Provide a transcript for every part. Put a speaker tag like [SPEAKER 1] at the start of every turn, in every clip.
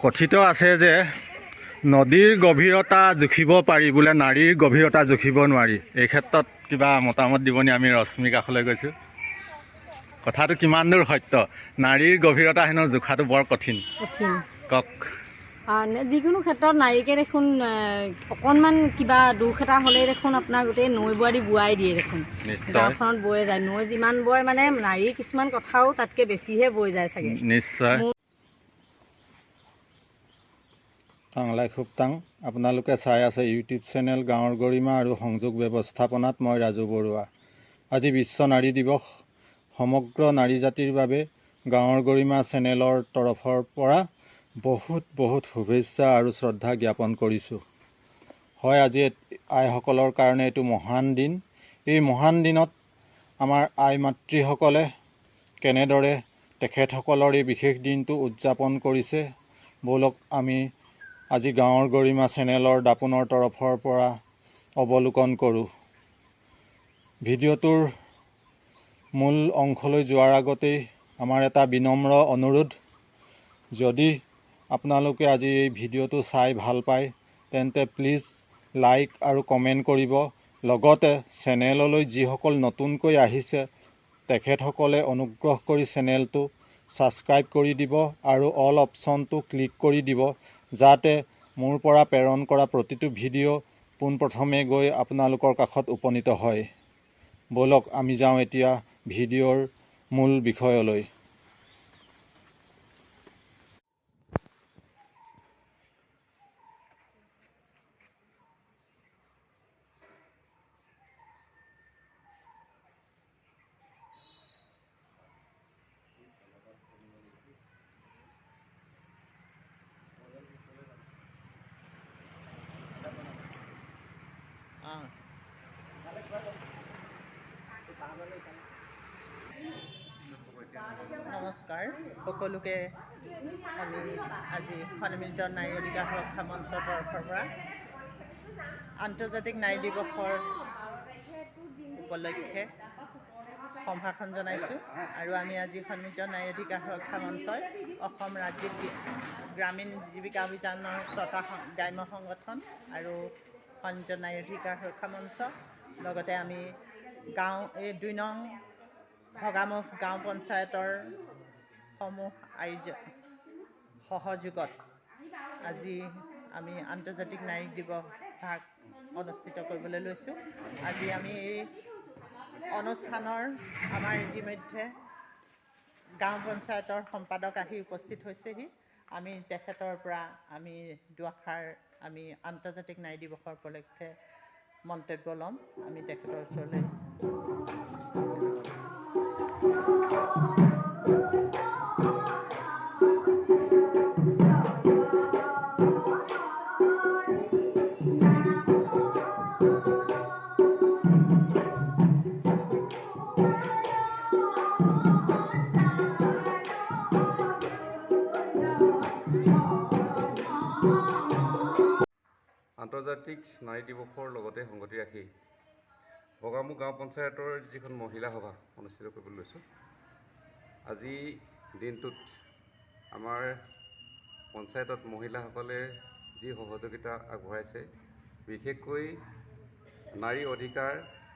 [SPEAKER 1] কথিত আছে যে নদীৰ গভীৰতা জুখিব পাৰি বোলে নাৰীৰ গভীৰতা জুখিব নোৱাৰি। এই ক্ষেত্ৰত কিবা মতামত দিবনি? আমি ৰশ্মি কাষলৈ গৈছোঁ। কথাটো কিমান দূৰ সত্য? নাৰীৰ গভীৰতা হেনো জোখাটো বৰ কঠিন। কওক।
[SPEAKER 2] যিকোনো ক্ষেত্ৰত নাৰীকে দেখোন অকণমান কিবা দুখ এটা হ'লেই দেখোন আপোনাৰ গোটেই নৈ বোৱাদি বোৱাই দিয়ে দেখোন। গাঁওখনত বৈ যায়, নৈ যিমান বয় মানে নাৰীৰ কিছুমান কথাও তাতকৈ বেছিহে বৈ যায় চাগে।
[SPEAKER 1] নিশ্চয়। টাংলাই খুব টাং। আপোনালোকে চাই আছে ইউটিউব চেনেল গাঁৱৰ গৰিমা আৰু সংযোগ ব্যৱস্থাপনাত মই ৰাজু বৰুৱা। আজি বিশ্ব নাৰী দিৱস। সমগ্ৰ নাৰী জাতিৰ বাবে গাঁৱৰ গৰিমা চেনেলৰ তৰফৰ পৰা বহুত শুভেচ্ছা আৰু শ্ৰদ্ধা জ্ঞাপন কৰিছোঁ। হয়, আজি আইসকলৰ কাৰণে এইটো মহান দিন। এই মহান দিনত আমাৰ আই মাতৃসকলে কেনেদৰে তেখেতসকলৰ এই বিশেষ দিনটো উদযাপন কৰিছে, ব'লক আমি আজি গাঁৱৰ গৰিমা চেনেলৰ দাপোনৰ তৰফৰ পৰা অৱলোকন কৰোঁ। ভিডিঅ'টোৰ মূল অংশলৈ যোৱাৰ আগতেই আমাৰ এটা বিনম্ৰ অনুৰোধ, যদি আপোনালোকে আজি এই ভিডিঅ'টো চাই ভাল পায় তেন্তে প্লিজ লাইক আৰু কমেণ্ট কৰিব। লগতে চেনেললৈ যিসকল নতুনকৈ আহিছে তেখেতসকলে অনুগ্ৰহ কৰি চেনেলটো ছাবস্ক্ৰাইব কৰি দিব আৰু অল অপশ্যনটো ক্লিক কৰি দিব, যাতে মোৰ পৰা প্ৰেৰণ কৰা প্ৰতিটো ভিডিঅ' পোনপ্ৰথমে গৈ আপোনালোকৰ কাষত উপনীত হয়। ব'লক আমি যাওঁ এতিয়া ভিডিঅ'ৰ মূল বিষয়লৈ।
[SPEAKER 3] নমস্কাৰ সকলোকে। আমি আজি সন্মিলিত নাৰী অধিকাৰ সুৰক্ষা মঞ্চৰ তৰফৰ পৰা আন্তৰ্জাতিক নাৰী দিৱসৰ উপলক্ষে সম্ভাষণ জনাইছোঁ। আৰু আমি আজি সন্মিলিত নাৰী অধিকাৰ সুৰক্ষা মঞ্চই অসম ৰাজ্যিক গ্ৰামীণ জীৱিকা অভিযানৰ 6টা গ্ৰাম্য সংগঠন আৰু সন্মিলিত নাৰী অধিকাৰ সুৰক্ষা মঞ্চ, লগতে আমি গাঁও এই 2 নং ভগামুখ গাঁও পঞ্চায়তৰ সমূহ সহযোগত আজি আমি আন্তৰ্জাতিক নাৰী দিৱস ভাগ অনুষ্ঠিত কৰিবলৈ লৈছোঁ। আজি আমি এই অনুষ্ঠানৰ আমাৰ ইতিমধ্যে গাঁও পঞ্চায়তৰ সম্পাদক আহি উপস্থিত হৈছেহি। আমি তেখেতৰ পৰা আমি দুআষাৰ আমি আন্তৰ্জাতিক নাৰী দিৱসৰ উপলক্ষে মন্তব্য ল'ম। আমি তেখেতৰ ওচৰলৈ
[SPEAKER 4] আন্তৰ্জাতিক নাৰী দিৱসৰ লগতে সংগতি ৰাখি ভগামুখ গাঁও পঞ্চায়তৰ যিখন মহিলা সভা অনুষ্ঠিত কৰিবলৈ লৈছোঁ। আজি দিনটোত আমাৰ পঞ্চায়তত মহিলাসকলে যি সহযোগিতা আগবঢ়াইছে, বিশেষকৈ নাৰী অধিকাৰ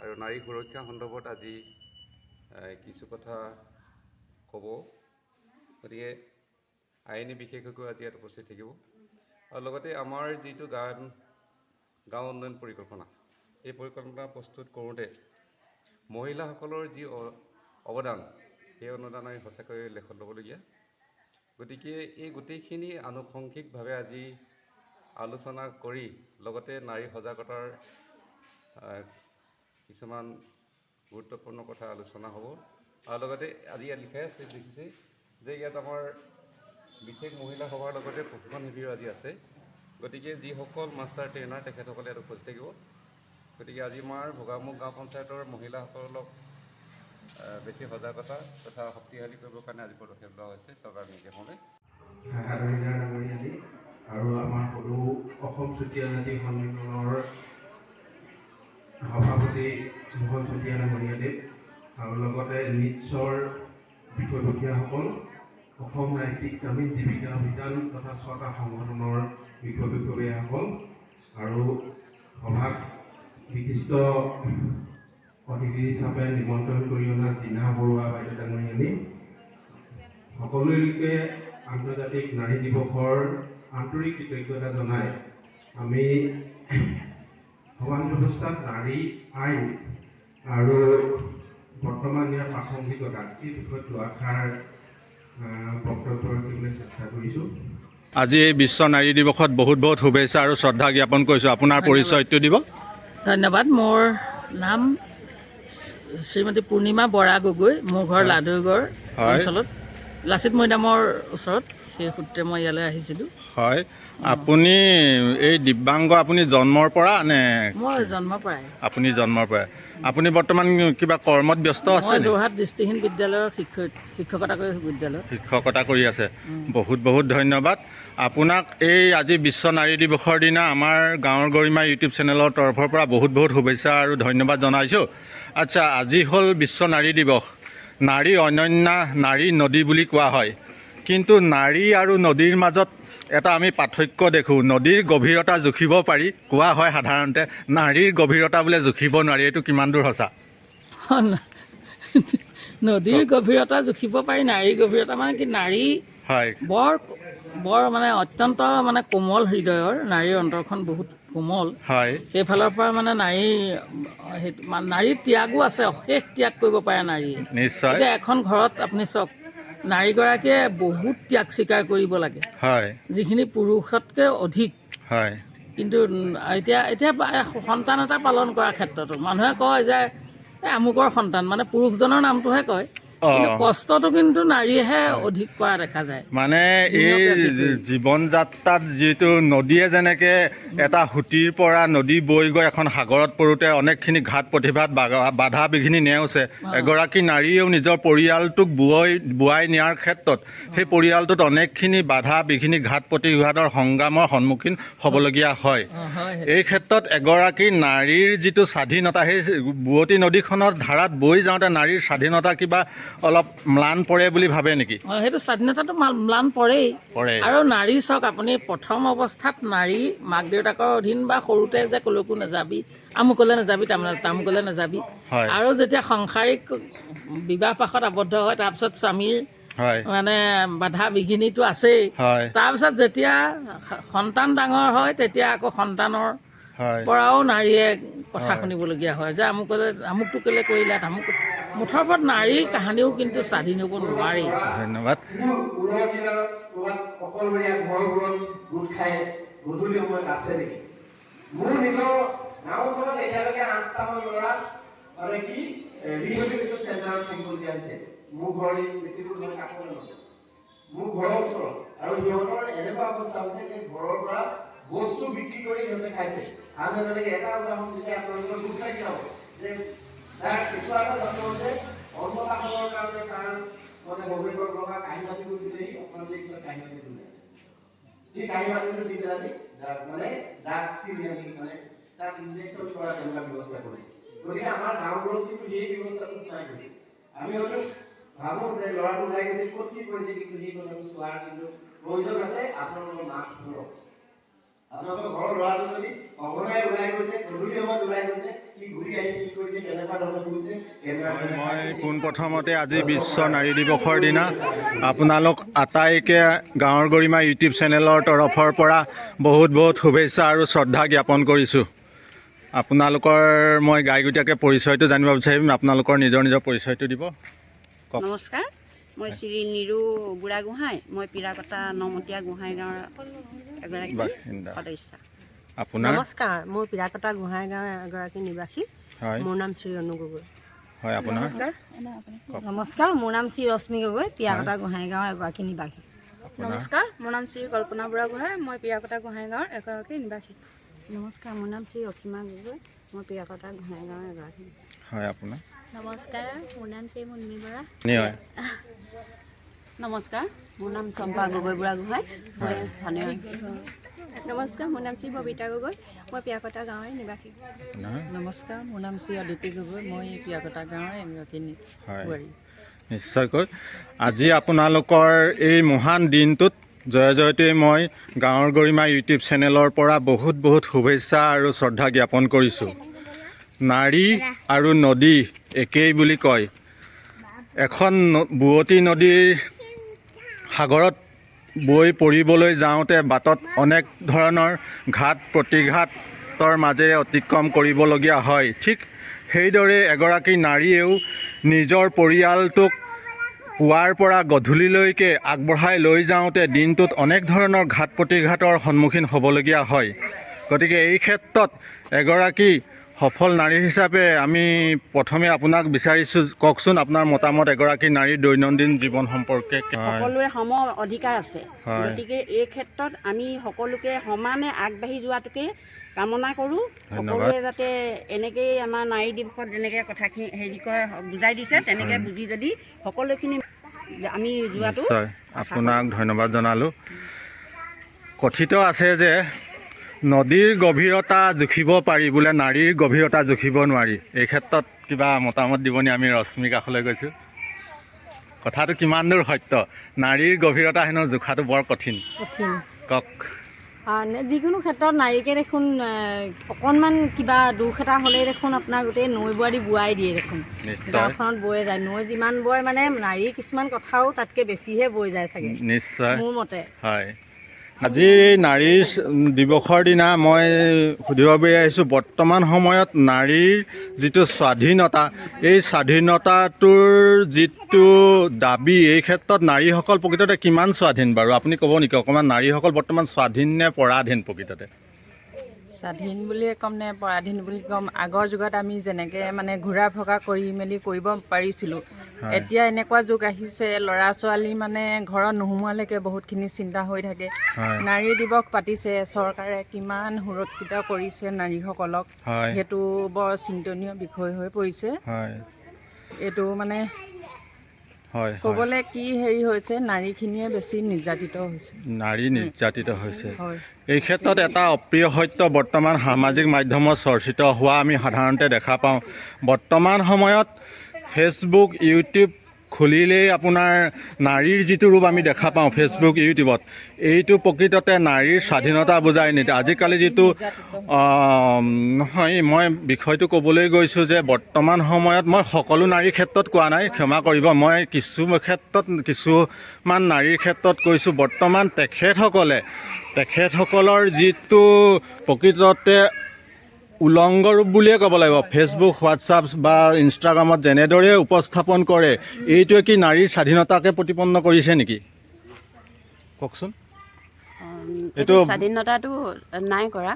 [SPEAKER 4] আৰু নাৰী সুৰক্ষা সন্দৰ্ভত আজি কিছু কথা ক'ব। গতিকে আইনী বিশেষজ্ঞ আজি ইয়াত উপস্থিত থাকিব। আৰু লগতে আমাৰ যিটো গাঁও উন্নয়ন পৰিকল্পনা, এই পৰিকল্পনা প্ৰস্তুত কৰোঁতে মহিলাসকলৰ যি অৱদান, সেই অনুদান আমি সঁচাকৈ লেখত ল'বলগীয়া। গতিকে এই গোটেইখিনি আনুষংগিকভাৱে আজি আলোচনা কৰি লগতে নাৰী সজাগতাৰ কিছুমান গুৰুত্বপূৰ্ণ কথা আলোচনা হ'ব। আৰু লগতে আজি ইয়াত দেখিছে যে ইয়াত আমাৰ বিশেষ মহিলা সভাৰ লগতে প্ৰশিক্ষণ শিবিৰো আজি আছে। গতিকে যিসকল মাষ্টাৰ ট্ৰেইনাৰ তেখেতসকলে ইয়াত উপস্থিত থাকিব। গতিকে আজি আমাৰ ভগামুখ গাঁও পঞ্চায়তৰ মহিলাসকলক বেছি সজাগতা তথা শক্তিশালী কৰিবৰ কাৰণে আজি পদক্ষেপ লোৱা হৈছে চৰকাৰ নিৰ্দেশমতে।
[SPEAKER 5] আৰু আমাৰ সৰু অসম চুতীয়া জাতি সন্মিলনৰ সভাপতি মোহন চুতীয়া ডাঙৰীয়াদেৱ আৰু লগতে নিটছৰ বিষয়ববীয়াসকল অসম ৰাজ্যিক গ্ৰামীণ জীৱিকা অভিযান তথা 6টা সংগঠনৰ বিষয়ববীয়াসকল আৰু সভাত বিশিষ্ট অতিথি হিচাপে নিমন্ত্ৰণ কৰি অনা জিনা বৰুৱা বাইদেউ ডাঙৰীয়ানী, সকলোকে আন্তৰ্জাতিক নাৰী দিৱসৰ আন্তৰিক কৃতজ্ঞতা জনাই আমি সমাজ ব্যৱস্থাত নাৰী আইন আৰু বৰ্তমান ইয়াৰ প্ৰাসংগিকতা এই বিষয়ত দুআষাৰ বক্তব্য ৰাখিবলৈ চেষ্টা কৰিছোঁ।
[SPEAKER 1] আজি এই বিশ্ব নাৰী দিৱসত বহুত বহুত শুভেচ্ছা আৰু শ্ৰদ্ধা জ্ঞাপন কৰিছোঁ। আপোনাৰ পৰিচয়টো দিব।
[SPEAKER 6] ধন্যবাদ। মোৰ নাম শ্ৰীমতী পূৰ্ণিমা বৰা গগৈ। মোৰ ঘৰ লাডুগড় অঞ্চলত, লাচিত মৈদামৰ ওচৰত। সেই সূত্ৰে মই ইয়ালৈ আহিছিলোঁ।
[SPEAKER 1] হয়, আপুনি এই দিব্যাংগ আপুনি জন্মৰ পৰা নে?
[SPEAKER 6] মই জন্মৰ পৰাই।
[SPEAKER 1] আপুনি জন্মৰ পৰা। আপুনি বৰ্তমান কিবা কৰ্মত ব্যস্ত আছে?
[SPEAKER 6] মই যোৰহাট দৃষ্টিহীন বিদ্যালয়ৰ শিক্ষকতা কৰি
[SPEAKER 1] শিক্ষকতা কৰি আছে। বহুত বহুত ধন্যবাদ আপোনাক। এই আজি বিশ্ব নাৰী দিৱসৰ দিনা আমাৰ গাঁৱৰ গৰিমা ইউটিউব চেনেলৰ তৰফৰ পৰা বহুত বহুত শুভেচ্ছা আৰু ধন্যবাদ জনাইছোঁ। আচ্ছা, আজি হ'ল বিশ্ব নাৰী দিৱস। নাৰী অনন্যা, নাৰী নদী বুলি কোৱা হয়, কিন্তু নাৰী আৰু নদীৰ মাজত এটা আমি পাৰ্থক্য দেখোঁ। নদীৰ গভীৰতা জুখিব পাৰি, কোৱা হয় সাধাৰণতে। নাৰীৰ গভীৰতা বোলে জুখিব নোৱাৰি। এইটো কিমান দূৰ সঁচা?
[SPEAKER 6] নদীৰ গভীৰতা জুখিব পাৰি, নাৰীৰ গভীৰতা মানে কি, নাৰী
[SPEAKER 1] হয়
[SPEAKER 6] বৰ মানে অত্যন্ত মানে কোমল হৃদয়ৰ। নাৰীৰ অন্তৰখন বহুত কোমল।
[SPEAKER 1] হয়,
[SPEAKER 6] সেইফালৰ পৰা মানে নাৰীৰ ত্যাগো আছে, অশেষ ত্যাগ কৰিব পাৰে নাৰীয়ে।
[SPEAKER 1] নিশ্চয়।
[SPEAKER 6] এতিয়া এখন ঘৰত আপুনি চাওক, নাৰীগৰাকীয়ে বহুত ত্যাগ স্বীকাৰ কৰিব লাগে,
[SPEAKER 1] হয়,
[SPEAKER 6] যিখিনি পুৰুষতকৈ অধিক।
[SPEAKER 1] হয়,
[SPEAKER 6] কিন্তু এতিয়া সন্তান এটা পালন কৰাৰ ক্ষেত্ৰতো মানুহে কয় যে আমুকৰ সন্তান, মানে পুৰুষজনৰ নামটোহে কয়, কিন্তু কষ্টটো কিন্তু নাৰীয়েহে অধিক কৰা দেখা যায়।
[SPEAKER 1] মানে এই জীৱন যাত্ৰাত যিটো নদীয়ে যেনেকৈ এটা সুঁতিৰ পৰা নদী বৈ গৈ এখন সাগৰত পৰোঁতে অনেকখিনি ঘাট প্ৰতিঘাত বাধা বিঘিনি নেওচে, এগৰাকী নাৰীয়েও নিজৰ পৰিয়ালটোক বোৱাই নিয়াৰ ক্ষেত্ৰত সেই পৰিয়ালটোত অনেকখিনি বাধা বিঘিনি ঘাট প্ৰতিঘাতৰ সংগ্ৰামৰ সন্মুখীন হ'বলগীয়া হয়। এই ক্ষেত্ৰত এগৰাকী নাৰীৰ যিটো স্বাধীনতা, সেই বোৱতী নদীখনৰ ধাৰাত বৈ যাওঁতে নাৰীৰ স্বাধীনতা কিবা অলপ ম্লান পৰে বুলি ভাবে নেকি?
[SPEAKER 6] সেইটো স্বাধীনতাটো ম্লান পৰে। আৰু নাৰী চাওক, আপুনি প্ৰথম অৱস্থাত নাৰী মাক দেউতাকৰ অধীন বা সৰুতে যে কলৈকো নাযাবি, আমুকলৈ নাযাবি, তামুকলৈ নাযাবি, আৰু যেতিয়া সাংসাৰিক বিবাহ পাশত আবদ্ধ হয়, তাৰপিছত স্বামীৰ মানে বাধা বিঘিনিটো আছেই। তাৰপিছত যেতিয়া সন্তান ডাঙৰ হয়, তেতিয়া আকৌ সন্তানৰ পৰাও নাৰীয়ে কথা শুনিবলগীয়া হয় যে আমুকটো কেলে কৰিলে, তামুক। মুঠৰ ওপৰত নাৰীৰ কাহানিও কিন্তু স্বাধীন হ'ব নোৱাৰি।
[SPEAKER 1] ধন্যবাদ।
[SPEAKER 7] অকলশৰীয়া ঘৰবোৰত গোট খাই গধূলি সময়ত আছে নেকি? মোৰ নিজৰ গাঁওখনত এতিয়ালৈকে 8টামান ল'ৰা মানে কি ৰিহেবিলিটেশ্যন চেণ্টাৰত থাকিবলগীয়া হৈছে। মোৰ ঘৰ বেছি দূৰ নহয়, কাষতে নহয়, মোৰ ঘৰৰ ওচৰত। আৰু সিহঁতৰ এনেকুৱা অৱস্থা হৈছে যে ঘৰৰ পৰা বস্তু বিক্ৰী কৰি সিহঁতে খাইছে। আন এনেকৈ এটা উদাহৰণ দিলে আপোনালোকৰ দুখ লাগি যাব যে তাৰ কিছুমান জন্ম হৈছে অন্নদানৰ কাৰণে তাৰ মানে গভীৰৰ লগা কাঁহী বাতিটো দিলেহি আপোনালোকে পিছত কাঁহী বাতি দিলে। এই কাঁহী বাতিটো দি পেলাই মানে ড্ৰাগছ কিনি আনি মানে তাক ইনজেকশ্যন কৰা তেনেকুৱা ব্যৱস্থা কৰিছে। গতিকে আমাৰ গাঁওবোৰত কিন্তু সেই ব্যৱস্থাটো নাই গৈছে। আমি হয়তো ভাবোঁ যে ল'ৰাটো ওলাই গৈছে, ক'ত কি কৰিছে, কিন্তু সেই কথাটো চোৱাৰ কিন্তু প্ৰয়োজন আছে। আপোনালোকৰ মাক ধৰক, আপোনালোকৰ ঘৰৰ ল'ৰাটো যদি অঘনাই ওলাই গৈছে, গধূলি সময়ত ওলাই গৈছে, কি ঘূৰি আহি কি কৰিছে, কেনেকুৱা ধৰণে কৰিছে,
[SPEAKER 1] মই পোনপ্ৰথমতে আজি বিশ্ব নাৰী দিৱসৰ দিনা আপোনালোক আটাইকে গাঁৱৰ গৰিমা ইউটিউব চেনেলৰ তৰফৰ পৰা বহুত বহুত শুভেচ্ছা আৰু শ্ৰদ্ধা জ্ঞাপন কৰিছোঁ। আপোনালোকৰ মই গাইগুটীয়াকৈ পৰিচয়টো জানিব বিচাৰিম। আপোনালোকৰ নিজৰ পৰিচয়টো দিব।
[SPEAKER 8] নমস্কাৰ, মই শ্ৰী নিৰু বুঢ়াগোহাঁই। মই পিৰাকটা নমতীয়া গোহাঁই গাঁৱৰ এগৰাকী সদস্য।
[SPEAKER 1] আপোনাৰ?
[SPEAKER 9] নমস্কাৰ, মই পিৰাকটা গোহাঁই গাঁৱৰ এগৰাকী নিবাসী। মোৰ নাম শ্ৰী অনু গগৈ।
[SPEAKER 1] হয়, আপোনাৰ?
[SPEAKER 2] নমস্কাৰ, মোৰ নাম শ্ৰী ৰশ্মি গগৈ, পিৰাকটা গোহাঁই গাঁৱৰ এগৰাকী নিবাসী।
[SPEAKER 10] নমস্কাৰ, মোৰ নাম শ্ৰী কল্পনা বুঢ়াগোহাঁই। মই পিৰাকটা গোহাঁই গাঁৱৰ এগৰাকী নিবাসী।
[SPEAKER 2] নমস্কাৰ, মোৰ নাম শ্ৰী অসীমা গগৈ, মই পিৰাকটা গোহাঁই গাঁৱৰ এগৰাকী।
[SPEAKER 1] হয়, আপোনাৰ?
[SPEAKER 10] নমস্কাৰ, মোৰ নাম শ্ৰী মুন্মী বৰা।
[SPEAKER 8] নমস্কাৰ, মোৰ নাম চম্পা গগৈ বুঢ়াগোহাঁই, মই স্থানীয়।
[SPEAKER 10] নমস্কাৰ, মোৰ নাম শ্ৰী ববিতা গগৈ, মই পিৰাকটা গাঁৱৰ নিবাসী।
[SPEAKER 6] নমস্কাৰ, মোৰ নাম শ্ৰী অদিতি গগৈ, মই পিৰাকটা গাঁৱৰ এগৰাকী বোৱাৰী।
[SPEAKER 1] নিশ্চয়কৈ আজি আপোনালোকৰ এই মহান দিনটোত জয় জয়তে মই গাঁৱৰ গৰিমা ইউটিউব চেনেলৰ পৰা বহুত বহুত শুভেচ্ছা আৰু শ্ৰদ্ধা জ্ঞাপন কৰিছোঁ। নাৰী আৰু নদী একেই বুলি কয়। এখন বুৱতী নদীৰ সাগৰত বৈ পৰিবলৈ যাওঁতে বাটত অনেক ধৰণৰ ঘাট প্ৰতিঘাতৰ মাজেৰে অতিক্ৰম কৰিবলগীয়া হয়। ঠিক সেইদৰে এগৰাকী নাৰীয়েও নিজৰ পৰিয়ালটোক পুৱাৰ পৰা গধূলিলৈকে আগবঢ়াই লৈ যাওঁতে দিনটোত অনেক ধৰণৰ ঘাট প্ৰতিঘাতৰ সন্মুখীন হ'বলগীয়া হয়। গতিকে এই ক্ষেত্ৰত এগৰাকী সফল নাৰী হিচাপে আমি প্ৰথমে আপোনাক বিচাৰিছোঁ, কওকচোন আপোনাৰ মতামত এগৰাকী নাৰীৰ দৈনন্দিন জীৱন সম্পৰ্কে।
[SPEAKER 8] সকলোৰে সম অধিকাৰ আছে, গতিকে এই ক্ষেত্ৰত আমি সকলোকে সমানে আগবাঢ়ি যোৱাটোকে কামনা কৰোঁ। সকলোৱে যাতে এনেকেই আমাৰ নাৰী দিৱসত যেনেকৈ কথাখিনি হেৰি কৰে বুজাই দিছে তেনেকৈ বুজি যদি সকলোখিনি আমি যোৱাটো।
[SPEAKER 1] নিশ্চয় আপোনাক ধন্যবাদ জনালোঁ। কথিত আছে যে নদীৰ গভীৰতা জুখিব পাৰি, বোলে নাৰীৰ গভীৰতা জুখিব নোৱাৰি। এই ক্ষেত্ৰত কিবা মতামত দিবনি? আমি ৰশ্মি কাষলৈ গৈছোঁ। কথাটো কিমান দূৰ সত্য? নাৰীৰ গভীৰতা হেনো জোখাটো বৰ কঠিন। কওক।
[SPEAKER 2] যিকোনো ক্ষেত্ৰত নাৰীকে দেখোন অকণমান কিবা দুখ এটা হ'লেই দেখোন আপোনাৰ গোটেই নৈ বোৱাৰী বোৱাই দিয়ে দেখোন। গাঁওখনত বৈ যায়, নৈ যিমান বয় মানে নাৰীৰ কিছুমান কথাও তাতকৈ বেছিহে বৈ যায় চাগে,
[SPEAKER 1] নিশ্চয়
[SPEAKER 2] মোৰ মতে।
[SPEAKER 1] হয়, আজি নাৰী দিৱসৰ দিনা মই সুধিব বিচাৰিছোঁ, বৰ্তমান সময়ত নাৰীৰ যিটো স্বাধীনতা, এই স্বাধীনতাটোৰ যিটো দাবী, এই ক্ষেত্ৰত নাৰীসকল প্ৰকৃততে কিমান স্বাধীন বাৰু? আপুনি ক'ব নেকি অকণমান? নাৰীসকল বৰ্তমান স্বাধীন নে পৰাধীন প্ৰকৃততে?
[SPEAKER 11] স্বাধীন বুলিয়ে ক'ম নে পৰাধীন বুলি ক'ম? আগৰ যুগত আমি যেনেকৈ মানে ঘূৰা ফকা কৰি মেলি কৰিব পাৰিছিলোঁ, এতিয়া এনেকুৱা যুগ আহিছে ল'ৰা ছোৱালী মানে ঘৰত নোসোমোৱালৈকে বহুতখিনি চিন্তা হৈ থাকে। নাৰী দিৱস পাতিছে, চৰকাৰে কিমান সুৰক্ষিত কৰিছে নাৰীসকলক, সেইটো বৰ চিন্তনীয় বিষয় হৈ পৰিছে। এইটো মানে ক'বলৈ কি হেৰি হৈছে, নাৰীখিনিয়ে বেছি নিৰ্যাতিত হৈছে। নাৰী
[SPEAKER 1] নিৰ্যাতিত হৈছে। এই ক্ষেত্ৰত এটা অপ্ৰিয় সত্য বৰ্তমান সামাজিক মাধ্যমত চৰ্চিত হোৱা আমি সাধাৰণতে দেখা পাওঁ। বৰ্তমান সময়ত ফেচবুক ইউটিউব খুলিলেই আপোনাৰ নাৰীৰ যিটো ৰূপ আমি দেখা পাওঁ ফেচবুক ইউটিউবত, এইটো প্ৰকৃততে নাৰীৰ স্বাধীনতা বুজাই নিদিয়ে। আজিকালি যিটো নহয়, মই বিষয়টো ক'বলৈ গৈছোঁ যে বৰ্তমান সময়ত, মই সকলো নাৰীৰ ক্ষেত্ৰত কোৱা নাই, ক্ষমা কৰিব, মই কিছুমান নাৰীৰ ক্ষেত্ৰত কৈছোঁ। বৰ্তমান তেখেতসকলৰ যিটো প্ৰকৃততে উলংগ ৰূপ বুলিয়ে ক'ব লাগিব, ফেচবুক হোৱাটছআপ বা ইনষ্টাগ্ৰামত যেনেদৰে উপস্থাপন কৰে, এইটোৱে কি নাৰীৰ স্বাধীনতাকে প্ৰতিপন্ন কৰিছে নেকি? কওকচোন।
[SPEAKER 8] এইটো স্বাধীনতাটো নাই কৰা।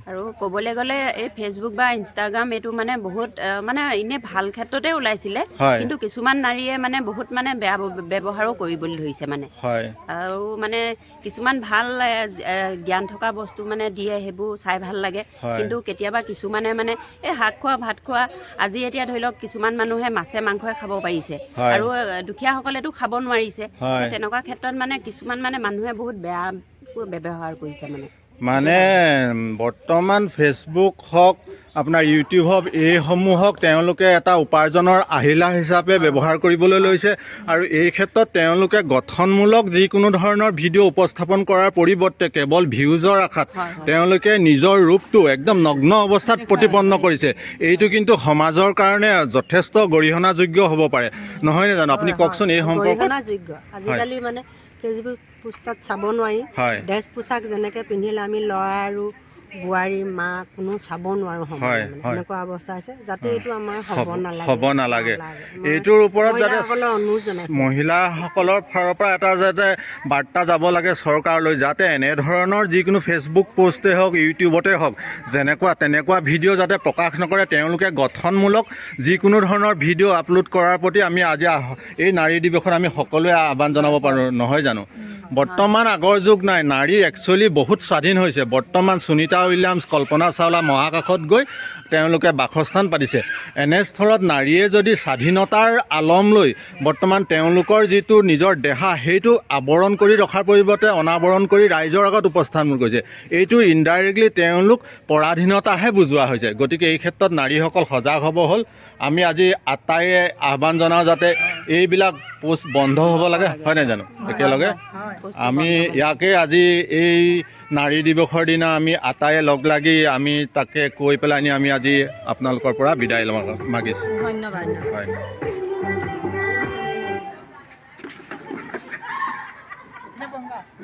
[SPEAKER 8] আৰু ক'বলৈ গ'লে এই ফেচবুক বা ইনষ্টাগ্ৰাম এইটো মানে বহুত মানে এনেই ভাল ক্ষেত্ৰতে ওলাইছিলে, কিন্তু কিছুমান নাৰীয়ে মানে বহুত মানে বেয়া ব্যৱহাৰো কৰিবলৈ ধৰিছে মানে। আৰু মানে কিছুমান ভাল জ্ঞান থকা বস্তু মানে দিয়ে, সেইবোৰ চাই ভাল লাগে। কিন্তু কেতিয়াবা কিছুমানে মানে এই শাক খোৱা ভাত খোৱা, আজি এতিয়া ধৰি লওক কিছুমান মানুহে মাছে মাংসই খাব পাৰিছে আৰু দুখীয়াসকলেতো খাব নোৱাৰিছে। তেনেকুৱা ক্ষেত্ৰত মানে কিছুমান মানে মানুহে বহুত বেয়া ব্যৱহাৰ কৰিছে মানে
[SPEAKER 1] বৰ্তমান ফেচবুক হওক আপোনাৰ ইউটিউব হওক, এইসমূহক তেওঁলোকে এটা উপাৰ্জনৰ আহিলা হিচাপে ব্যৱহাৰ কৰিবলৈ লৈছে। আৰু এই ক্ষেত্ৰত তেওঁলোকে গঠনমূলক যিকোনো ধৰণৰ ভিডিঅ' উপস্থাপন কৰাৰ পৰিৱৰ্তে কেৱল ভিউজৰ আশাত তেওঁলোকে নিজৰ ৰূপটো একদম নগ্ন অৱস্থাত প্ৰতিপন্ন কৰিছে। এইটো কিন্তু সমাজৰ কাৰণে যথেষ্ট গৰিহণাযোগ্য হ'ব পাৰে, নহয়নে জানো? আপুনি কওকচোন এই সম্পৰ্কত।
[SPEAKER 9] আজিকালি মানে ফেচবুক পোষ্টত চাব নোৱাৰি, ড্ৰেছ পোছাক যেনেকৈ পিন্ধিলে আমি ল'ৰা আৰু বোৱাৰী মা কোনো চাব নোৱাৰোঁ, এনেকুৱা অৱস্থা আছে। যাতে এইটো আমাৰ হ'ব নালাগে।
[SPEAKER 1] এইটোৰ ওপৰত যাতে মহিলাসকলৰ ফালৰ পৰা এটা যাতে বাৰ্তা যাব লাগে চৰকাৰলৈ, যাতে এনেধৰণৰ যিকোনো ফেচবুক পোষ্টেই হওক ইউটিউবতে হওক তেনেকুৱা ভিডিঅ' যাতে প্ৰকাশ নকৰে। তেওঁলোকে গঠনমূলক যিকোনো ধৰণৰ ভিডিঅ' আপলোড কৰাৰ প্ৰতি আমি আজি এই নাৰী দিৱসত আমি সকলোৱে আহ্বান জনাব পাৰোঁ, নহয় জানো? বৰ্তমান আগৰ যুগ নাই, নাৰী একচুৱেলি বহুত স্বাধীন হৈছে। বৰ্তমান সুনীতা সুনিতা উইলিয়ামছ, কল্পনা চাওলা মহাকাশত গৈ তেওঁলোকে বাসস্থান পাতিছে। এনেস্থলত নাৰীয়ে যদি স্বাধীনতাৰ আলম লৈ বৰ্তমান তেওঁলোকৰ যিটো নিজৰ দেহা সেইটো আৱৰণ কৰি ৰখাৰ পৰিৱৰ্তে অনাবৰণ কৰি ৰাইজৰ আগত উপস্থাপন কৰিছে, এইটো ইনডাইৰেক্টলি তেওঁলোক পৰাধীনতাহে বুজোৱা হৈছে। গতিকে এই ক্ষেত্ৰত নাৰীসকল সজাগ হ'ব হ'ল। আমি আজি আটাইয়ে আহ্বান জনাওঁ যাতে এইবিলাক পোষ্ট বন্ধ হ'ব লাগে, হয় নাই জানো? একেলগে আমি ইয়াকে আজি এই নাৰী দিৱসৰ দিনা আমি আটাইয়ে লগ লাগি আমি তাকে কৈ পেলাই আমি আজি আপোনালোকৰ পৰা বিদায় মাগিছোঁ।
[SPEAKER 2] ধন্যবাদ।
[SPEAKER 1] হয়।